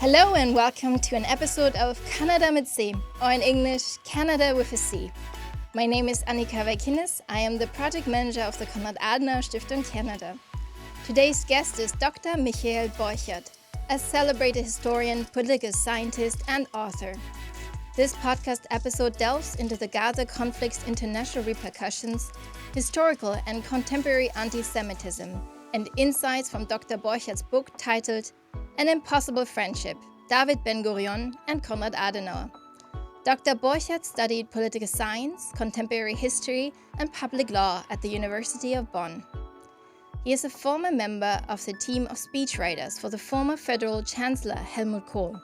Hello and welcome to an episode of Canada mit C, or in English, Canada with a C. My name is Annika Vaikines. I am the project manager of the Konrad Adenauer Stiftung Canada. Today's guest is Dr. Michael Borchert, a celebrated historian, political scientist, and author. This podcast episode delves into the Gaza conflict's international repercussions, historical and contemporary anti-Semitism, and insights from Dr. Borchert's book titled An Impossible Friendship, David Ben-Gurion and Konrad Adenauer. Dr. Borchert studied political science, contemporary history, and public law at the University of Bonn. He is a former member of the team of speechwriters for the former federal chancellor Helmut Kohl,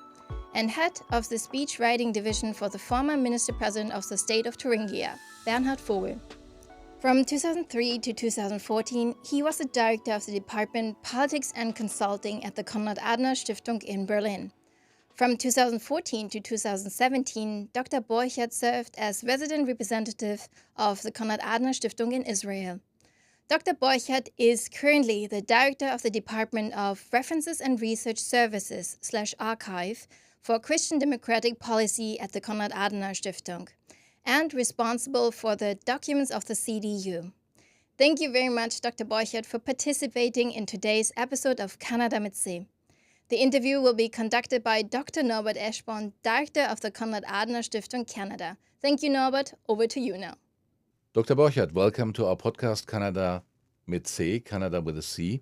and head of the speechwriting division for the former minister-president of the state of Thuringia, Bernhard Vogel. From 2003 to 2014, he was the director of the department Politics and Consulting at the Konrad Adenauer Stiftung in Berlin. From 2014 to 2017, Dr. Borchert served as resident representative of the Konrad Adenauer Stiftung in Israel. Dr. Borchert is currently the director of the Department of References and Research Services /Archive for Christian Democratic Policy at the Konrad Adenauer Stiftung, and responsible for the documents of the CDU. Thank you very much, Dr. Borchert, for participating in today's episode of Canada mit C. The interview will be conducted by Dr. Norbert Eschborn, Director of the Konrad Adenauer Stiftung Canada. Thank you, Norbert. Over to you now. Dr. Borchert, welcome to our podcast, Canada mit C, Canada with a C.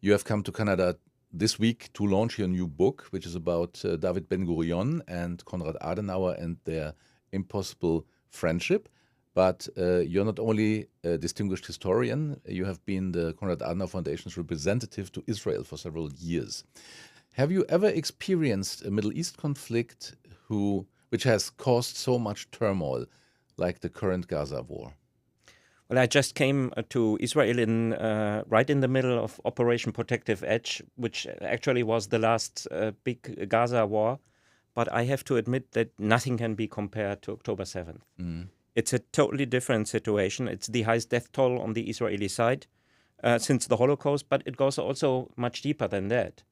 You have come to Canada this week to launch your new book, which is about David Ben-Gurion and Konrad Adenauer and their impossible friendship. But you're not only a distinguished historian, you have been the Konrad Adenauer Foundation's representative to Israel for several years. Have you ever experienced a Middle East conflict which has caused so much turmoil like the current Gaza war? Well, I just came to Israel right in the middle of Operation Protective Edge, which actually was the last big Gaza war. But I have to admit that nothing can be compared to October 7th. It's a totally different situation. It's the highest death toll on the Israeli side since the Holocaust, but it goes also much deeper than that.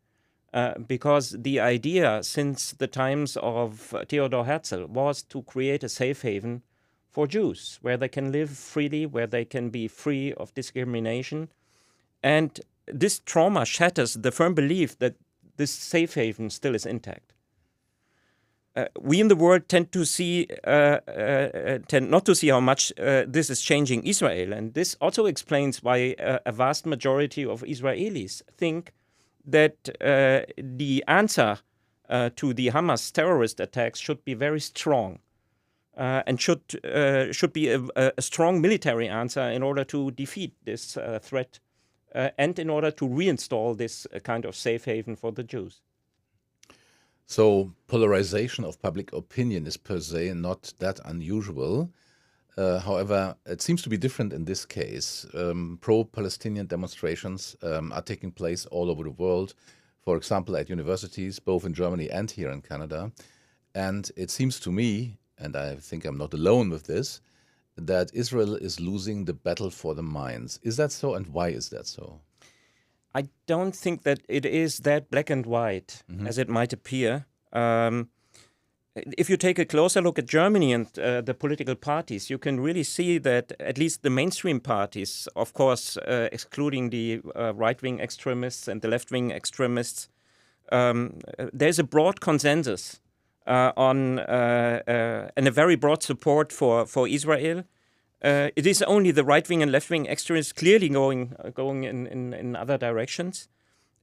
Because the idea since the times of Theodor Herzl was to create a safe haven for Jews, where they can live freely, where they can be free of discrimination. And this trauma shatters the firm belief that this safe haven still is intact. We in the world tend not to see how much this is changing Israel. And this also explains why a vast majority of Israelis think that the answer to the Hamas terrorist attacks should be very strong and should be a strong military answer in order to defeat this threat and in order to reinstall this kind of safe haven for the Jews. So polarization of public opinion is per se not that unusual. However, it seems to be different in this case. Pro-Palestinian demonstrations are taking place all over the world, for example, at universities, both in Germany and here in Canada. And it seems to me, and I think I'm not alone with this, that Israel is losing the battle for the minds. Is that so, and why is that so? I don't think that it is that black and white as it might appear. If you take a closer look at Germany and the political parties, you can really see that at least the mainstream parties, of course, excluding the right-wing extremists and the left-wing extremists, there's a broad consensus and a very broad support for Israel. It is only the right-wing and left-wing extremists clearly going in other directions.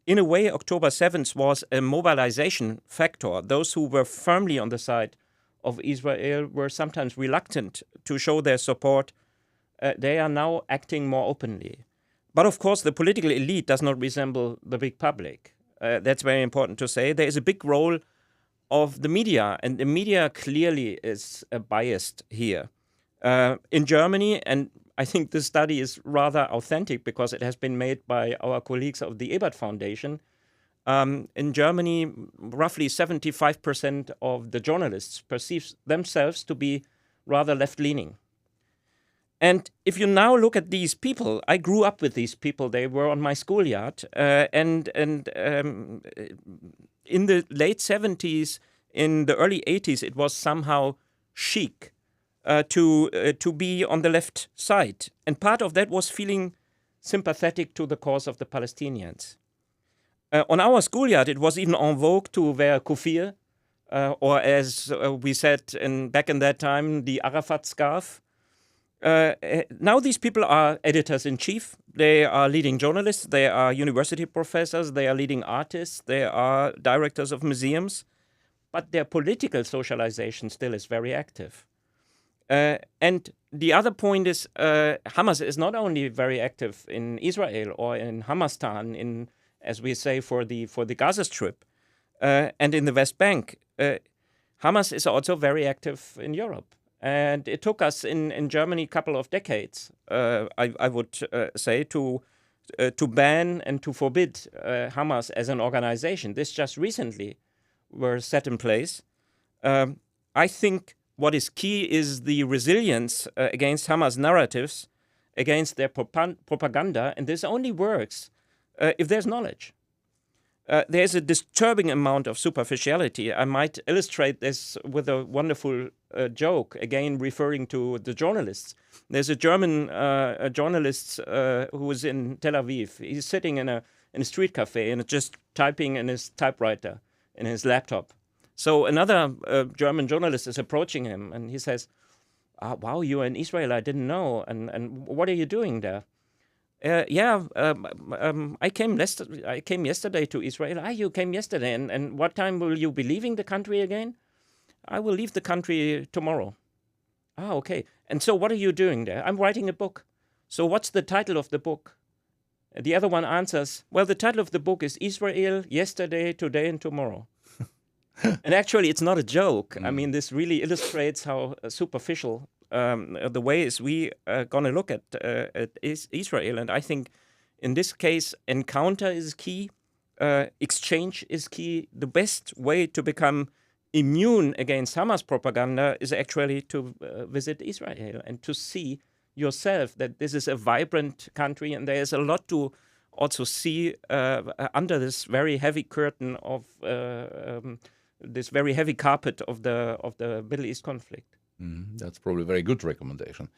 In a way, October 7th was a mobilization factor. Those who were firmly on the side of Israel were sometimes reluctant to show their support. They are now acting more openly. But of course, the political elite does not resemble the big public. That's very important to say. There is a big role of the media, and the media clearly is biased here. In Germany, and I think this study is rather authentic because it has been made by our colleagues of the Ebert Foundation. In Germany, roughly 75% of the journalists perceive themselves to be rather left-leaning. And if you now look at these people, I grew up with these people. They were on my schoolyard, and in the late 70s, in the early 80s, it was somehow chic to be on the left side. And part of that was feeling sympathetic to the cause of the Palestinians. On our schoolyard, it was even en vogue to wear kufir, or as we said back in that time, the Arafat scarf. Now these people are editors-in-chief, they are leading journalists, they are university professors, they are leading artists, they are directors of museums, but their political socialization still is very active. And the other point is Hamas is not only very active in Israel or in Hamastan, as we say, for the Gaza Strip, and in the West Bank. Hamas is also very active in Europe. And it took us in Germany a couple of decades, I would say, to ban and to forbid Hamas as an organization. This just recently were set in place. I think what is key is the resilience against Hamas narratives, against their propaganda, and this only works if there's knowledge. There's a disturbing amount of superficiality. I might illustrate this with a wonderful joke, again referring to the journalists. There's a German journalist who is in Tel Aviv. He's sitting in a street cafe and just typing in his typewriter, in his laptop. So another German journalist is approaching him and he says, wow, you're in Israel, I didn't know. And what are you doing there? I came yesterday to Israel. You came yesterday. And what time will you be leaving the country again? I will leave the country tomorrow. Okay. And so what are you doing there? I'm writing a book. So what's the title of the book? The other one answers, well, the title of the book is Israel, Yesterday, Today, and Tomorrow. And actually, it's not a joke. I mean, this really illustrates how superficial the way is we going to look at Israel. And I think in this case, encounter is key, exchange is key. The best way to become immune against Hamas propaganda is actually to visit Israel and to see yourself that this is a vibrant country and there is a lot to also see under this very heavy curtain of this very heavy carpet of the Middle East conflict. That's probably a very good recommendation.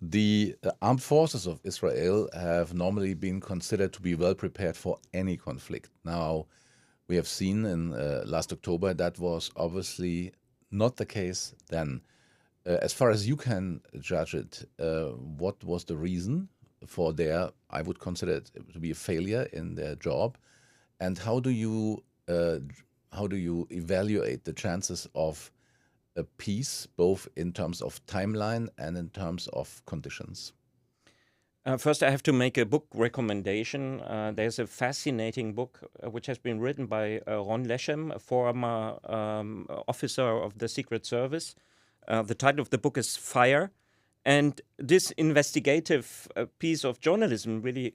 The armed forces of Israel have normally been considered to be well prepared for any conflict. Now, we have seen in last October that was obviously not the case then. As far as you can judge it, what was the reason for their, I would consider it to be a failure in their job, and how do you evaluate the chances of a peace, both in terms of timeline and in terms of conditions? First, I have to make a book recommendation. There's a fascinating book which has been written by Ron Leshem, a former officer of the Secret Service. The title of the book is Fire. And this investigative piece of journalism really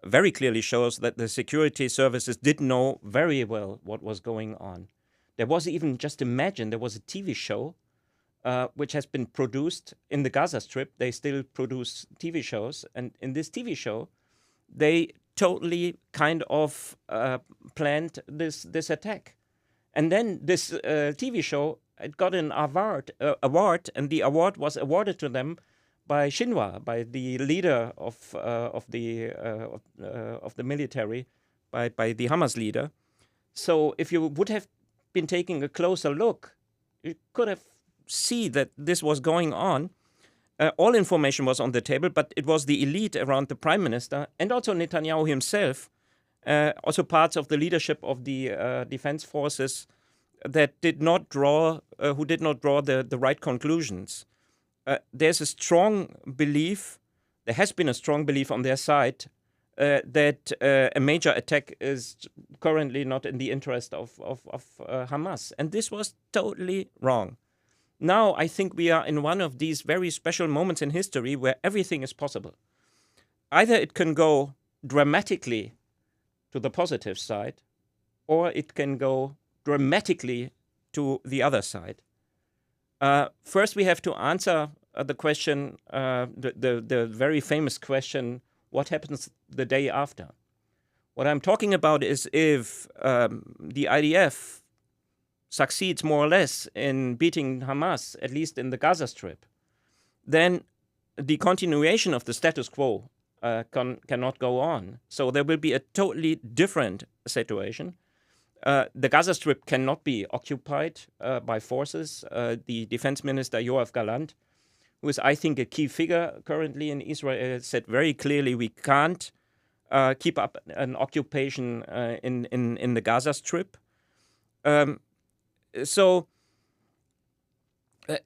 very clearly shows that the security services did know very well what was going on. There was even, just imagine, there was a TV show which has been produced in the Gaza Strip. They still produce TV shows. And in this TV show, they totally kind of planned this attack. And then this TV show, it got an award, and the award was awarded to them by Shinwa, by the leader of the military, by the Hamas leader. So if you would have been taking a closer look, you could have seen that this was going on. All information was on the table, but it was the elite around the prime minister and also Netanyahu himself, also parts of the leadership of the defense forces that did not draw the right conclusions. There's a strong belief, there has been a strong belief on their side that a major attack is currently not in the interest of Hamas. And this was totally wrong. Now I think we are in one of these very special moments in history where everything is possible. Either it can go dramatically to the positive side, or it can go dramatically to the other side. First, we have to answer the question, the very famous question, what happens the day after? What I'm talking about is if the IDF succeeds more or less in beating Hamas, at least in the Gaza Strip, then the continuation of the status quo cannot go on. So there will be a totally different situation. The Gaza Strip cannot be occupied by forces. The defense minister, Yoav Gallant, who is, I think, a key figure currently in Israel, said very clearly we can't keep up an occupation in the Gaza Strip. So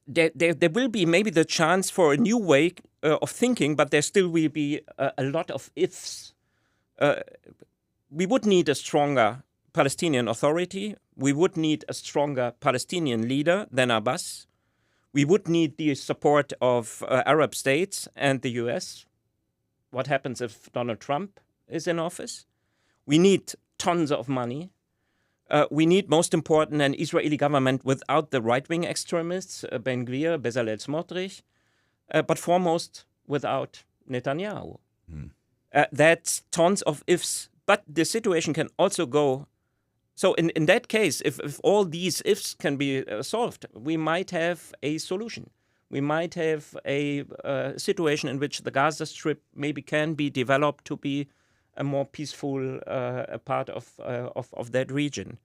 there will be maybe the chance for a new way of thinking, but there still will be a lot of ifs. We would need a stronger Palestinian Authority. We would need a stronger Palestinian leader than Abbas. We would need the support of Arab states and the US. What happens if Donald Trump is in office? We need tons of money. We need, most important, an Israeli government without the right-wing extremists, Ben Gvir, Bezalel Smotrich, but foremost without Netanyahu. That's tons of ifs. But the situation can also go. So in that case, if all these ifs can be solved, we might have a solution. We might have a situation in which the Gaza Strip maybe can be developed to be a more peaceful part of that region.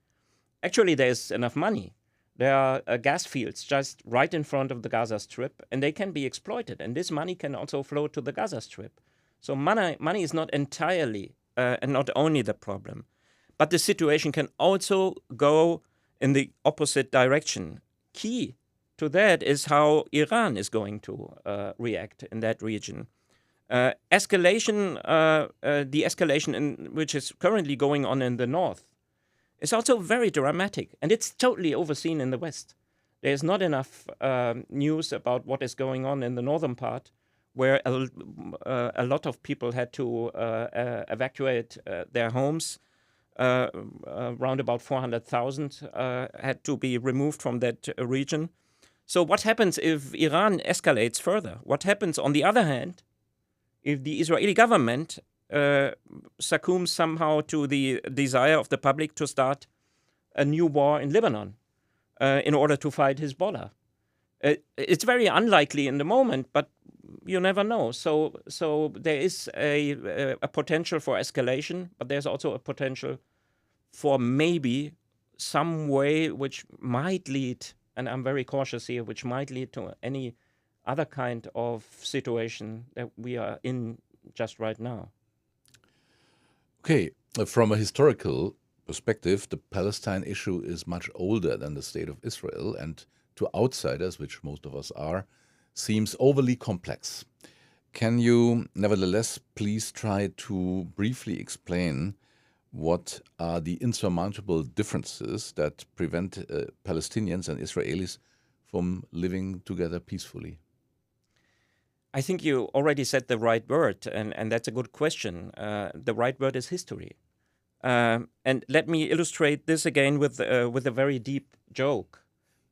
Actually, there's enough money. There are gas fields just right in front of the Gaza Strip, and they can be exploited. And this money can also flow to the Gaza Strip. So money is not entirely and not only the problem. But the situation can also go in the opposite direction. Key to that is how Iran is going to react in that region. The escalation which is currently going on in the north is also very dramatic, and it's totally overseen in the West. There's not enough news about what is going on in the northern part, where a lot of people had to evacuate their homes. Around about 400,000 had to be removed from that region. So what happens if Iran escalates further? What happens, on the other hand, if the Israeli government succumbs somehow to the desire of the public to start a new war in Lebanon in order to fight Hezbollah? It's very unlikely in the moment, but you never know. So there is a potential for escalation, but there's also a potential for maybe some way which might lead, and I'm very cautious here, which might lead to any other kind of situation that we are in just right now. Okay, from a historical perspective, the Palestine issue is much older than the state of Israel, and to outsiders, which most of us are, seems overly complex. Can you, nevertheless, please try to briefly explain what are the insurmountable differences that prevent Palestinians and Israelis from living together peacefully? I think you already said the right word, and that's a good question. The right word is history. And let me illustrate this again with a very deep joke.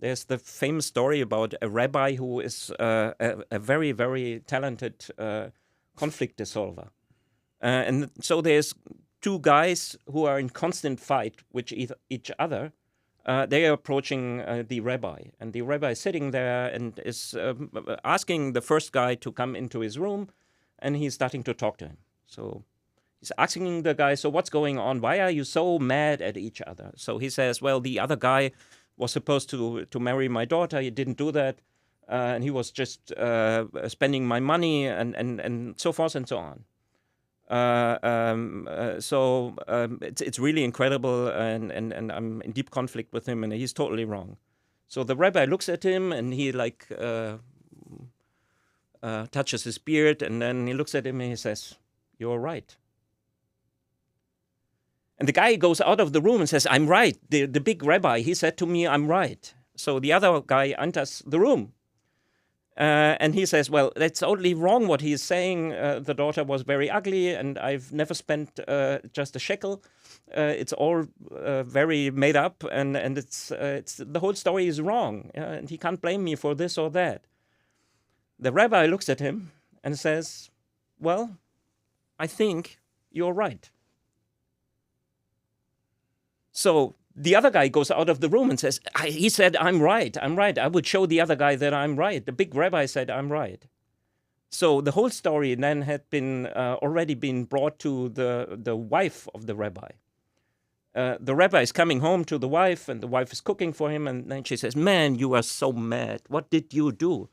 There's the famous story about a rabbi who is a very, very talented conflict dissolver. And so there's two guys who are in constant fight with each other. They are approaching the rabbi, and the rabbi is sitting there and is asking the first guy to come into his room, and he's starting to talk to him. So he's asking the guy, so what's going on? Why are you so mad at each other? So he says, well, the other guy was supposed to marry my daughter. He didn't do that, and he was just spending my money and so forth and so on. It's really incredible, and I'm in deep conflict with him, and he's totally wrong. So the rabbi looks at him, and he touches his beard, and then he looks at him and he says, "You're right." And the guy goes out of the room and says, "I'm right. The big rabbi, he said to me, I'm right." So the other guy enters the room. And he says, well, that's totally wrong what he is saying. The daughter was very ugly, and I've never spent just a shekel. It's all very made up, and it's the whole story is wrong. And he can't blame me for this or that. The rabbi looks at him and says, well, I think you're right. So the other guy goes out of the room and says, he said, I'm right. I would show the other guy that I'm right. The big rabbi said, I'm right. So the whole story then had been already been brought to the wife of the rabbi. The rabbi is coming home to the wife, and the wife is cooking for him, and then she says, man, you are so mad. What did you do?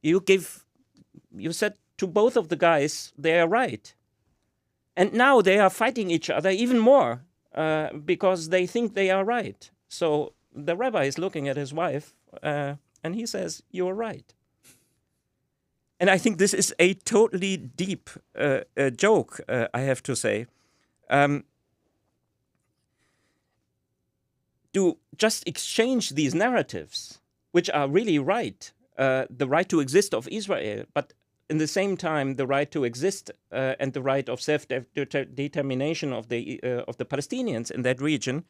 You said to both of the guys, they are right. And now they are fighting each other even more because they think they are right. So the rabbi is looking at his wife, and he says, you are right. And I think this is a totally deep joke, I have to say. To just exchange these narratives, which are really right, the right to exist of Israel, but in the same time, the right to exist and the right of self-determination of the Palestinians in that region,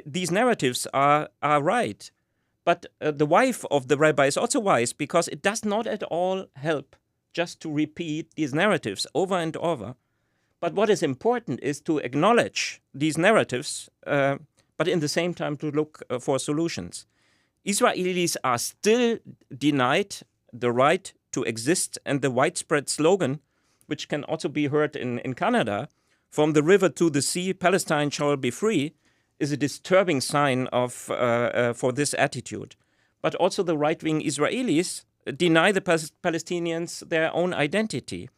these narratives are right. But the wife of the rabbi is also wise, because it does not at all help just to repeat these narratives over and over. But what is important is to acknowledge these narratives, but in the same time to look for solutions. Israelis are still denied the right to exist, and the widespread slogan, which can also be heard in Canada, from the river to the sea, Palestine shall be free, is a disturbing sign for this attitude. But also the right-wing Israelis deny the Palestinians their own identity.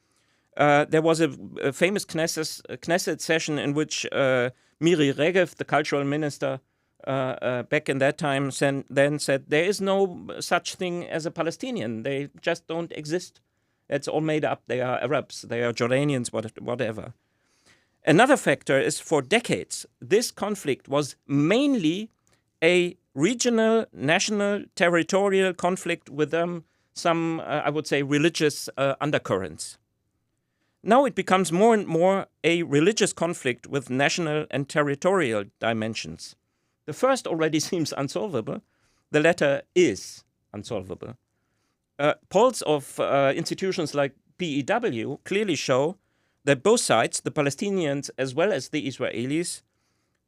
There was a famous Knesset session in which Miri Regev, the cultural minister, back in that time, then said, there is no such thing as a Palestinian. They just don't exist. It's all made up. They are Arabs. They are Jordanians, whatever. Another factor is, for decades, this conflict was mainly a regional, national, territorial conflict with some, I would say, religious undercurrents. Now it becomes more and more a religious conflict with national and territorial dimensions. The first already seems unsolvable. The latter is unsolvable. Polls of institutions like PEW clearly show that both sides, the Palestinians as well as the Israelis,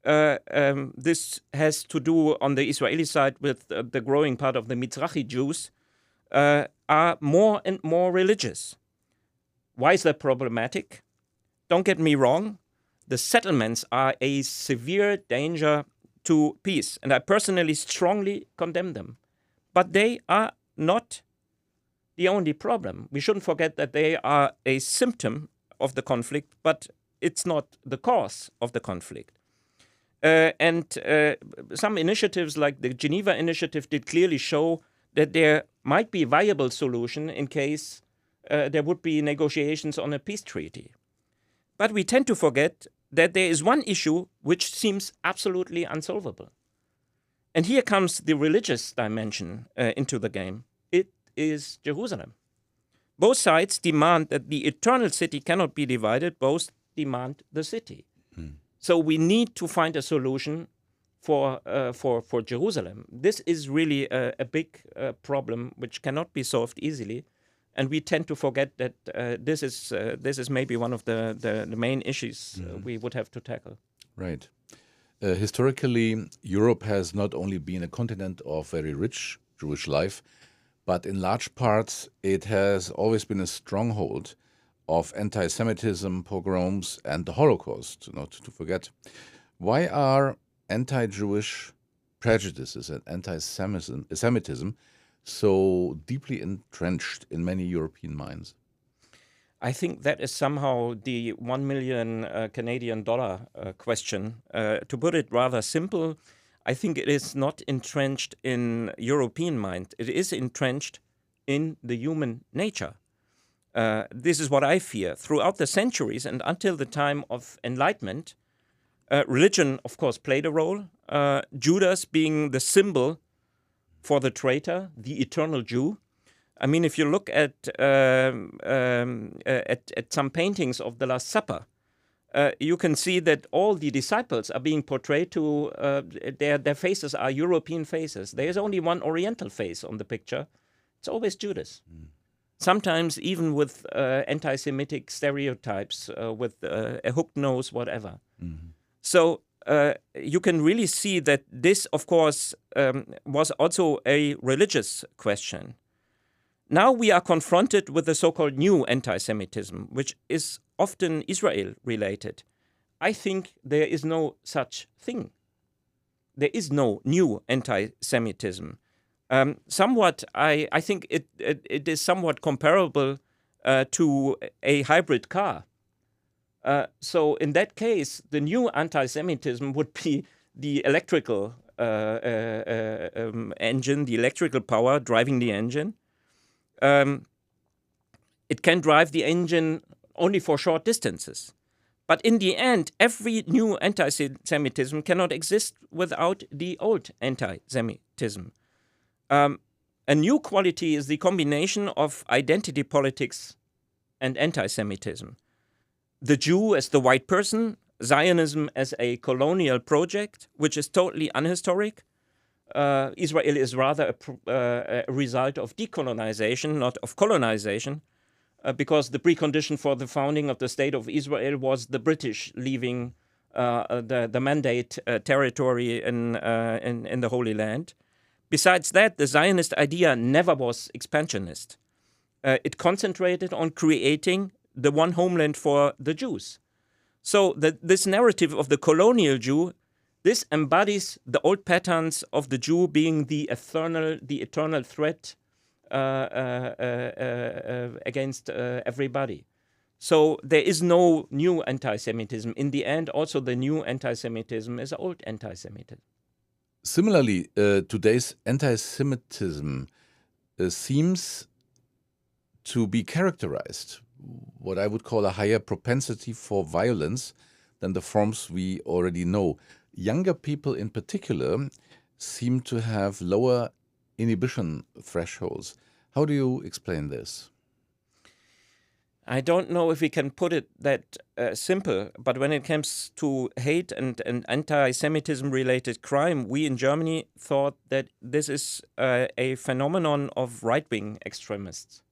this has to do on the Israeli side with the growing part of the Mizrahi Jews, are more and more religious. Why is that problematic? Don't get me wrong, the settlements are a severe danger to peace, and I personally strongly condemn them. But they are not the only problem. We shouldn't forget that they are a symptom of the conflict, but it's not the cause of the conflict. And some initiatives like the Geneva Initiative did clearly show that there might be a viable solution in case there would be negotiations on a peace treaty. But we tend to forget that there is one issue which seems absolutely unsolvable. And here comes the religious dimension into the game. It is Jerusalem. Both sides demand that the eternal city cannot be divided. Both demand the city. So we need to find a solution for Jerusalem. This is really a big problem which cannot be solved easily. And we tend to forget that this is maybe one of the main issues we would have to tackle. Right. Historically, Europe has not only been a continent of very rich Jewish life, but in large parts it has always been a stronghold of anti-Semitism, pogroms, and the Holocaust, not to forget. Why are anti-Jewish prejudices and anti-Semitism so deeply entrenched in many European minds? I think that is somehow the $1 million Canadian dollar question. To put it rather simple, I think it is not entrenched in European mind. It is entrenched in the human nature. This is what I fear. Throughout the centuries and until the time of Enlightenment, religion, of course, played a role. Judas being the symbol for the traitor, the eternal Jew. I mean, if you look at some paintings of the Last Supper, you can see that all the disciples are being portrayed to, their faces are European faces. There is only one Oriental face on the picture. It's always Judas. Sometimes even with anti-Semitic stereotypes, with a hooked nose, whatever. So you can really see that this, of course, was also a religious question. Now we are confronted with the so-called new anti-Semitism, which is often Israel-related. I think there is no such thing. There is no new anti-Semitism. Somewhat, I think it is somewhat comparable to a hybrid car. So in that case, the new anti-Semitism would be the electrical engine, the electrical power driving the engine. It can drive the engine only for short distances. But in the end, every new anti-Semitism cannot exist without the old anti-Semitism. A new quality is the combination of identity politics and anti-Semitism. The Jew as the white person, Zionism as a colonial project, which is totally unhistoric. Israel is rather a result of decolonization, not of colonization, because the precondition for the founding of the State of Israel was the British leaving the Mandate territory in the Holy Land. Besides that, the Zionist idea never was expansionist. It concentrated on creating the one homeland for the Jews. So this narrative of the colonial Jew, this embodies the old patterns of the Jew being the eternal threat against everybody. So there is no new anti-Semitism. In the end, also the new anti-Semitism is old anti-Semitism. Similarly, today's anti-Semitism seems to be characterized what I would call a higher propensity for violence than the forms we already know. Younger people in particular seem to have lower inhibition thresholds. How do you explain this? I don't know if we can put it that simple, but when it comes to hate and anti-Semitism related crime, we in Germany thought that this is a phenomenon of right-wing extremists.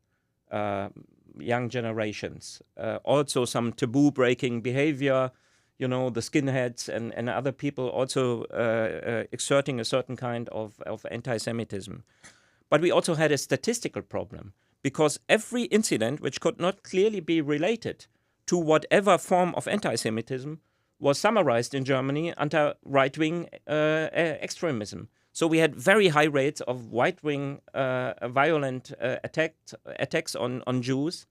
Young generations. Also some taboo-breaking behavior, the skinheads and other people also exerting a certain kind of anti-Semitism. But we also had a statistical problem, because every incident which could not clearly be related to whatever form of anti-Semitism was summarized in Germany under right-wing extremism. So we had very high rates of right-wing violent attacks on Jews,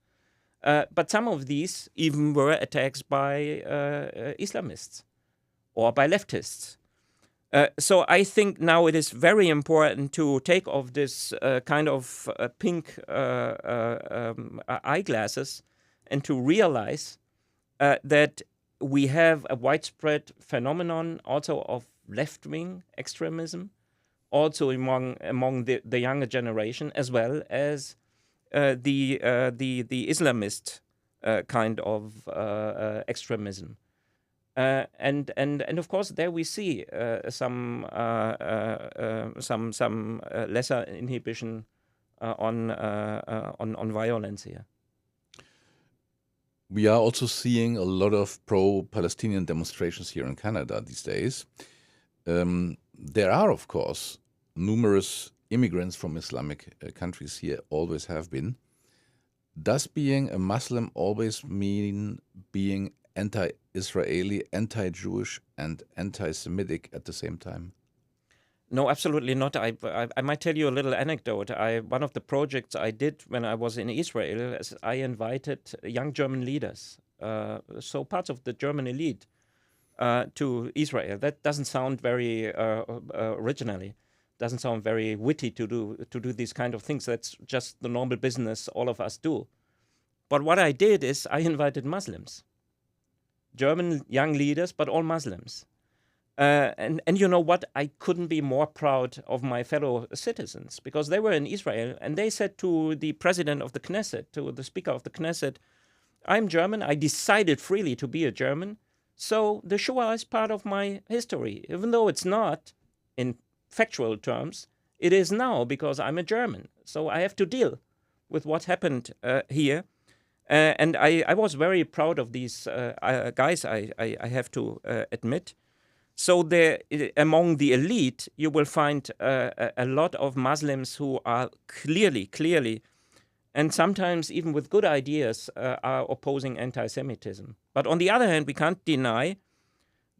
but some of these even were attacks by Islamists or by leftists. So I think now it is very important to take off this kind of pink eyeglasses and to realize that we have a widespread phenomenon also of left-wing extremism, also among the younger generation, as well as the Islamist kind of extremism. And of course, there we see some lesser inhibition on violence here. We are also seeing a lot of pro-Palestinian demonstrations here in Canada these days. There are, of course, numerous immigrants from Islamic countries here, always have been. Does being a Muslim always mean being anti-Israeli, anti-Jewish, and anti-Semitic at the same time? No, absolutely not. I might tell you a little anecdote. One of the projects I did when I was in Israel, I invited young German leaders, so parts of the German elite, to Israel. That doesn't sound very originally, doesn't sound very witty to do these kind of things. That's just the normal business all of us do. But what I did is I invited Muslims, German young leaders, but all Muslims. And you know what? I couldn't be more proud of my fellow citizens, because they were in Israel and they said to the president of the Knesset, to the speaker of the Knesset, I'm German. I decided freely to be a German. So the Shoah is part of my history, even though it's not in factual terms. It is now because I'm a German. So I have to deal with what happened here. And I was very proud of these guys, I have to admit. So there, among the elite, you will find a lot of Muslims who are clearly, and sometimes even with good ideas, are opposing anti-Semitism. But on the other hand, we can't deny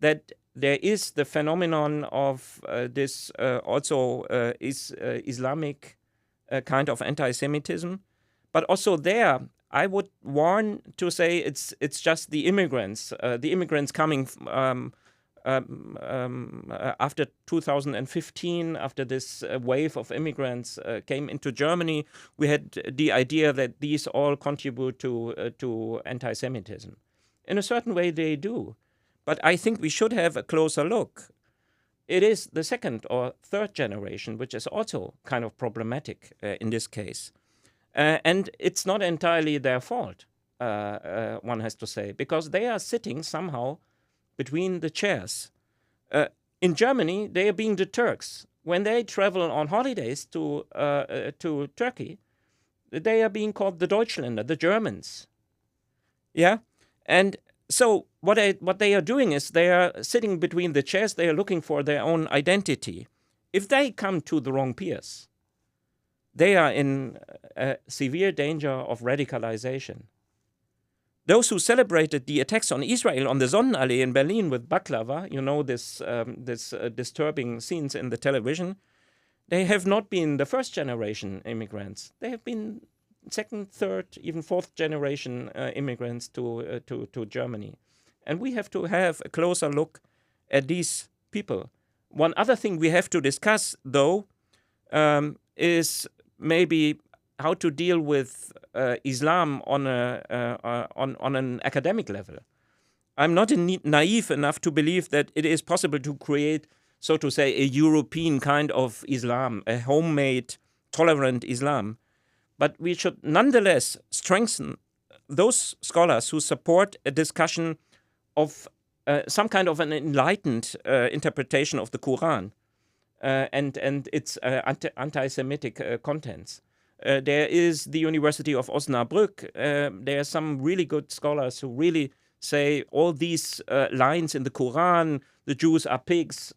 that there is the phenomenon of this also Islamic kind of anti-Semitism. But also there, I would warn to say it's just the immigrants coming after 2015, after this wave of immigrants came into Germany. We had the idea that these all contribute to anti-Semitism. In a certain way, they do. But I think we should have a closer look. It is the second or third generation, which is also kind of problematic in this case. And it's not entirely their fault, one has to say, because they are sitting somehow between the chairs. In Germany, they are being the Turks. When they travel on holidays to Turkey, they are being called the Deutschländer, the Germans. Yeah? And so what they are doing is they are sitting between the chairs, they are looking for their own identity. If they come to the wrong peers, they are in severe danger of radicalization. Those who celebrated the attacks on Israel on the Sonnenallee in Berlin with baklava, you know, this disturbing scenes in the television, they have not been the first generation immigrants. They have been second, third, even fourth generation immigrants to Germany. And we have to have a closer look at these people. One other thing we have to discuss, though, is maybe how to deal with Islam on an academic level. I'm not naive enough to believe that it is possible to create, so to say, a European kind of Islam, a homemade, tolerant Islam. But we should nonetheless strengthen those scholars who support a discussion of some kind of an enlightened interpretation of the Quran and its anti-Semitic contents. There is the University of Osnabrück. There are some really good scholars who really say all these lines in the Quran, the Jews are pigs,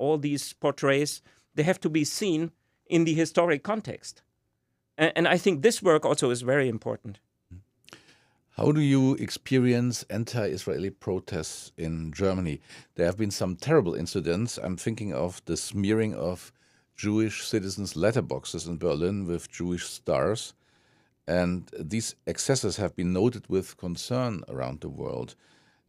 all these portraits, they have to be seen in the historic context. And I think this work also is very important. How do you experience anti-Israeli protests in Germany? There have been some terrible incidents. I'm thinking of the smearing of Jewish citizens' letterboxes in Berlin with Jewish stars. And these excesses have been noted with concern around the world.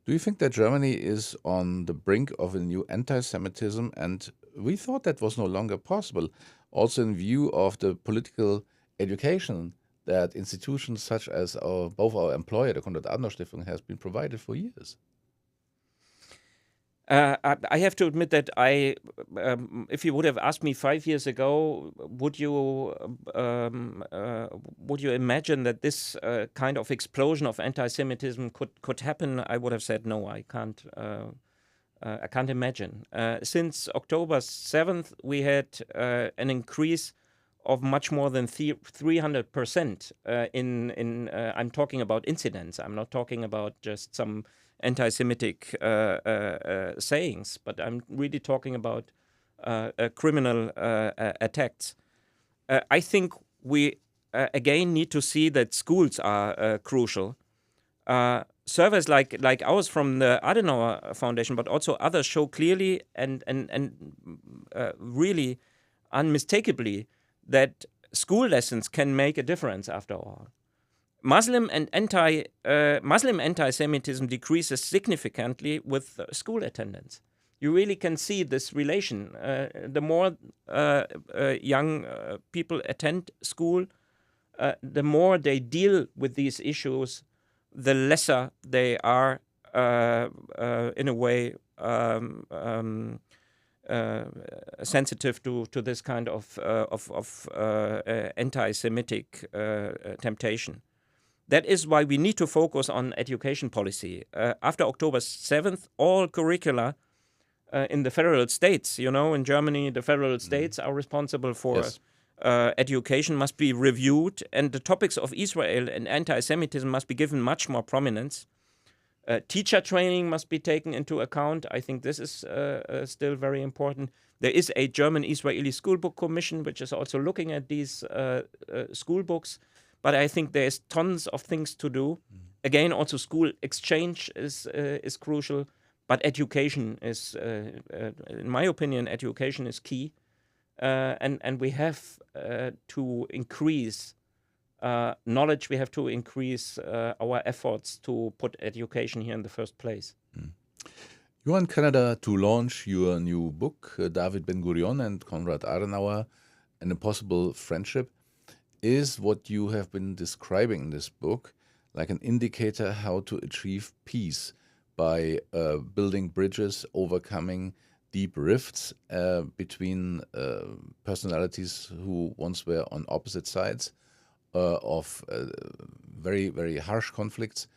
Do you think that Germany is on the brink of a new anti-Semitism? And we thought that was no longer possible, also in view of the political education that institutions such as both our employer, the Konrad-Adenauer Stiftung, has been provided for years. I have to admit that if you would have asked me 5 years ago, would you imagine that this kind of explosion of anti-Semitism could happen? I would have said no. I can't imagine. Since October 7th, we had an increase of much more than 300% in I'm talking about incidents. I'm not talking about just some anti-Semitic sayings, but I'm really talking about criminal attacks. I think we again need to see that schools are crucial. Surveys like ours from the Adenauer Foundation, but also others, show clearly and really unmistakably that school lessons can make a difference after all. Muslim anti-Semitism decreases significantly with school attendance. You really can see this relation. The more young people attend school, the more they deal with these issues, the lesser they are, in a way, sensitive to this kind of anti-Semitic temptation. That is why we need to focus on education policy. After October 7th, all curricula in the federal states, you know, in Germany, the federal states are responsible for education, must be reviewed, and the topics of Israel and anti-Semitism must be given much more prominence. Teacher training must be taken into account. I think this is still very important. There is a German-Israeli school book commission, which is also looking at these school books. But I think there's tons of things to do. Again, also school exchange is crucial. But education is, in my opinion, education is key. And we have to increase knowledge. We have to increase our efforts to put education here in the first place. You are in Canada to launch your new book, David Ben-Gurion and Konrad Adenauer, An Impossible Friendship. Is what you have been describing in this book like an indicator how to achieve peace by building bridges, overcoming deep rifts between personalities who once were on opposite sides of very, very harsh conflicts?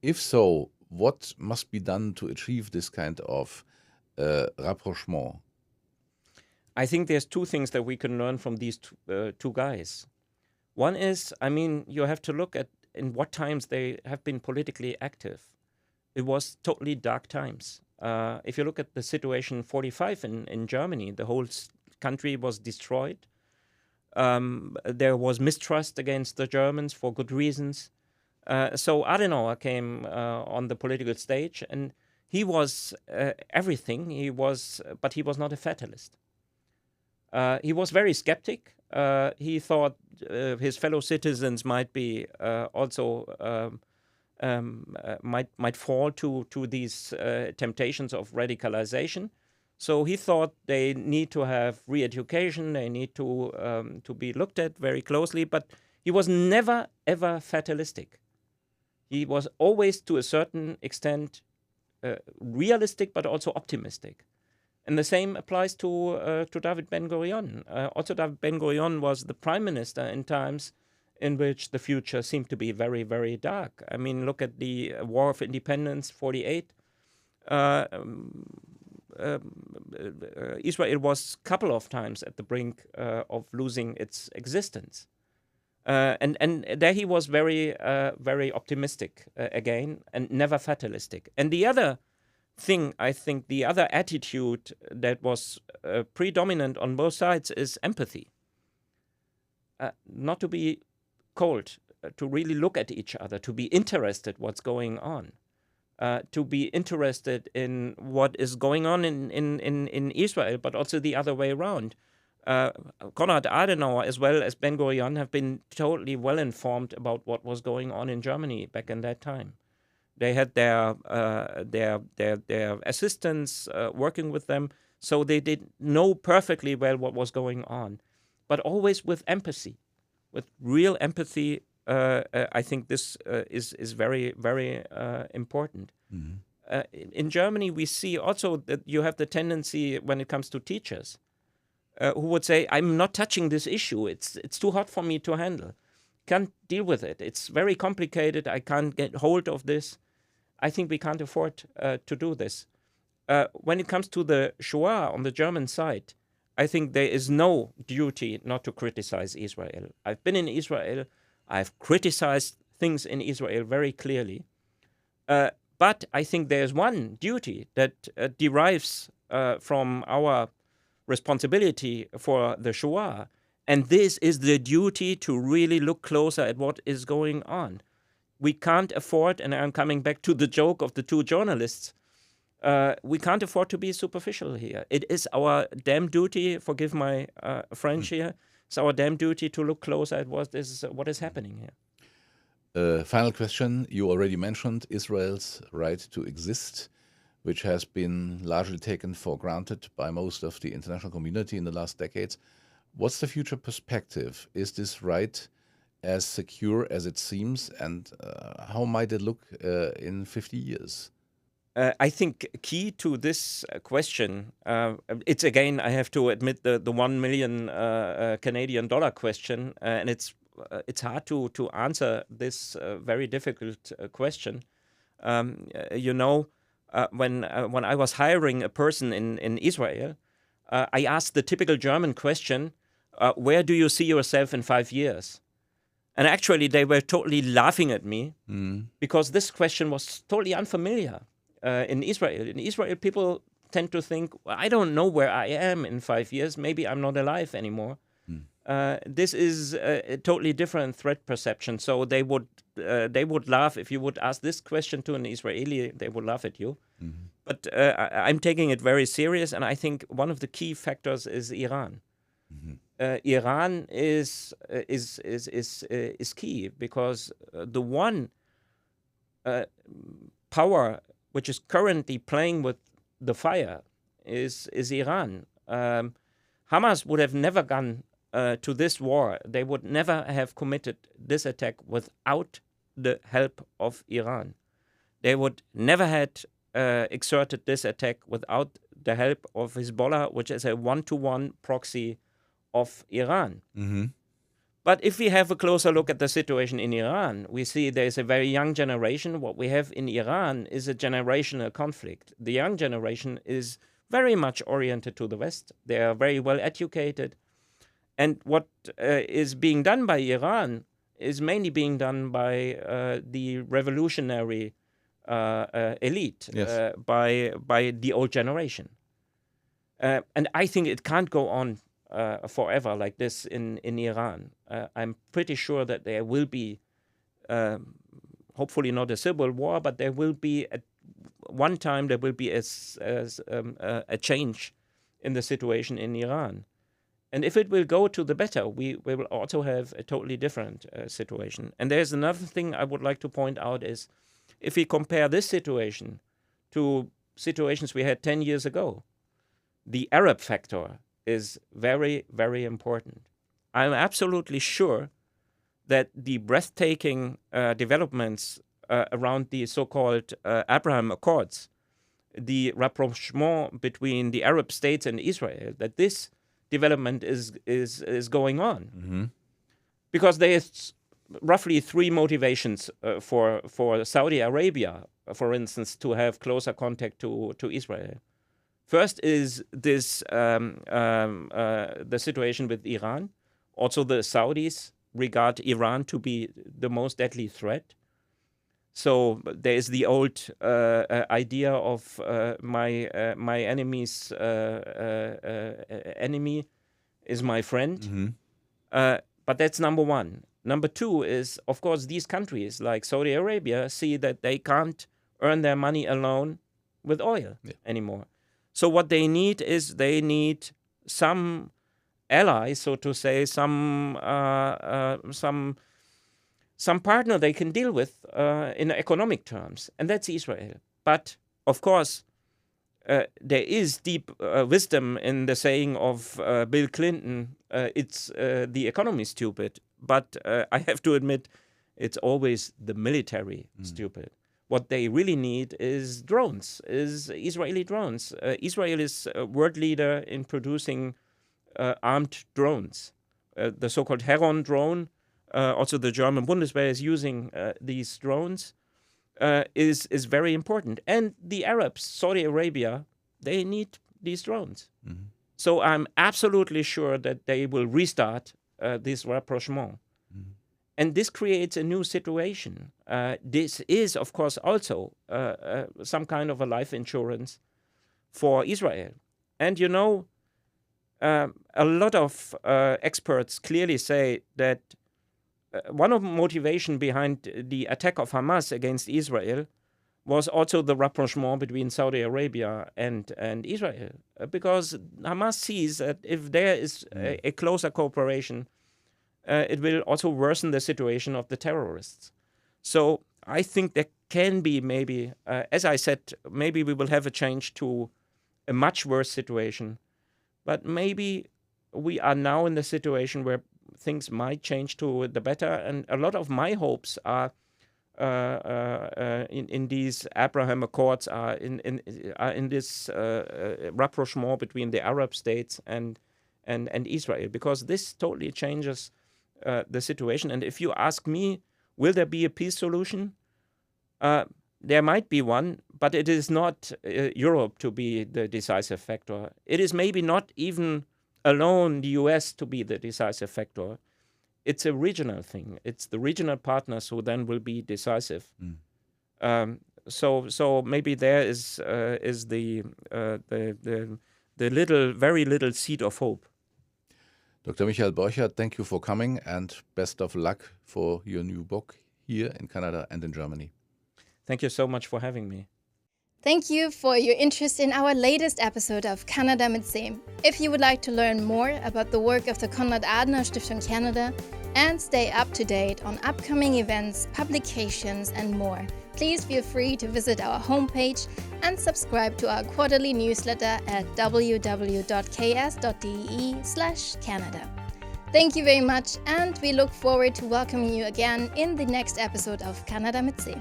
If so, what must be done to achieve this kind of rapprochement? I think there's two things that we can learn from these two guys. One is, I mean, you have to look at in what times they have been politically active. It was totally dark times. If you look at the situation in 1945 in Germany, the whole country was destroyed. There was mistrust against the Germans for good reasons. So Adenauer came on the political stage, and he was everything. But he was not a fatalist. He was very skeptic. He thought his fellow citizens might be also might fall to these temptations of radicalization. So he thought they need to have re-education. They need to be looked at very closely. But he was never ever fatalistic. He was always, to a certain extent, realistic, but also optimistic. And the same applies to David Ben-Gurion. Also, David Ben-Gurion was the prime minister in times in which the future seemed to be very, very dark. I mean, look at the War of Independence, 1948. Israel was a couple of times at the brink of losing its existence. And there he was very, very optimistic again, and never fatalistic. And the other thing, I think, the other attitude that was predominant on both sides is empathy. Not to be cold, to really look at each other, to be interested what's going on, to be interested in what is going on in Israel, but also the other way around. Konrad Adenauer as well as Ben-Gurion have been totally well informed about what was going on in Germany back in that time. They had their assistants working with them, so they did know perfectly well what was going on, but always with empathy, with real empathy. I think this is very, very important. Mm-hmm. In Germany, we see also that you have the tendency when it comes to teachers who would say, "I'm not touching this issue. It's too hot for me to handle. Can't deal with it. It's very complicated. I can't get hold of this." I think we can't afford to do this. When it comes to the Shoah on the German side, I think there is no duty not to criticize Israel. I've been in Israel. I've criticized things in Israel very clearly. But I think there's one duty that derives from our responsibility for the Shoah, and this is the duty to really look closer at what is going on. We can't afford, and I'm coming back to the joke of the two journalists, we can't afford to be superficial here. It is our damn duty, forgive my French here, it's our damn duty to look closer at what is happening here. Final question. You already mentioned Israel's right to exist, which has been largely taken for granted by most of the international community in the last decades. What's the future perspective? Is this right as secure as it seems, and how might it look in 50 years? I think key to this question, it's again, I have to admit, the $1 million Canadian dollar question, and it's hard to answer this very difficult question. When I was hiring a person in Israel, I asked the typical German question, where do you see yourself in 5 years? And actually, they were totally laughing at me because this question was totally unfamiliar in Israel. In Israel, people tend to think, well, I don't know where I am in 5 years. Maybe I'm not alive anymore. This is a totally different threat perception. So they would laugh if you would ask this question to an Israeli. They would laugh at you. But I'm taking it very serious, and I think one of the key factors is Iran. Iran is key because the one power which is currently playing with the fire is Iran. Hamas would have never gone to this war. They would never have committed this attack without the help of Iran. They would never had exerted this attack without the help of Hezbollah, which is a one-to-one proxy of Iran. But if we have a closer look at the situation in Iran, we see there is a very young generation. What we have in Iran is a generational conflict. The young generation is very much oriented to the West. They are very well educated. And what is being done by Iran is mainly being done by the revolutionary elite, Yes. by the old generation. And I think it can't go on forever like this in Iran. I'm pretty sure that there will be, hopefully not a civil war, but there will be at one time there will be a change in the situation in Iran. And if it will go to the better, we will also have a totally different situation. And there's another thing I would like to point out is if we compare this situation to situations we had 10 years ago, the Arab factor is very, very important. I'm absolutely sure that the breathtaking developments around the so-called Abraham Accords, the rapprochement between the Arab states and Israel, that this development is going on. Because there's roughly three motivations for Saudi Arabia, for instance, to have closer contact to Israel. First is this the situation with Iran. Also, the Saudis regard Iran to be the most deadly threat. So there is the old idea of my enemy's enemy is my friend. But that's number one. Number two is, of course, these countries like Saudi Arabia see that they can't earn their money alone with oil anymore. So what they need is they need some ally, so to say, some partner they can deal with in economic terms, and that's Israel. But of course, there is deep wisdom in the saying of Bill Clinton, it's the economy stupid, but I have to admit it's always the military stupid. What they really need is drones, is Israeli drones. Israel is a world leader in producing armed drones. The so-called Heron drone, also the German Bundeswehr is using these drones, is very important. And the Arabs, Saudi Arabia, they need these drones. So I'm absolutely sure that they will restart this rapprochement. And this creates a new situation. This is, of course, also some kind of a life insurance for Israel. And you know, a lot of experts clearly say that one of the motivation behind the attack of Hamas against Israel was also the rapprochement between Saudi Arabia and Israel. Because Hamas sees that if there is a closer cooperation, it will also worsen the situation of the terrorists. So I think there can be maybe, as I said, maybe we will have a change to a much worse situation. But maybe we are now in the situation where things might change to the better. And a lot of my hopes are in these Abraham Accords, are in this rapprochement between the Arab states and Israel, because this totally changes the situation. And if you ask me, will there be a peace solution? There might be one, but it is not Europe to be the decisive factor. It is maybe not even alone the US to be the decisive factor. it's a regional thing. It's the regional partners who then will be decisive. So maybe there is the very little seed of hope. Dr. Michael Borchert, thank you for coming and best of luck for your new book here in Canada and in Germany. Thank you so much for having me. Thank you for your interest in our latest episode of Canada mit Same. If you would like to learn more about the work of the Konrad Adenauer Stiftung Canada and stay up to date on upcoming events, publications, and more, please feel free to visit our homepage and subscribe to our quarterly newsletter at www.ks.de/Canada. Thank you very much, and we look forward to welcoming you again in the next episode of Canada mit Same.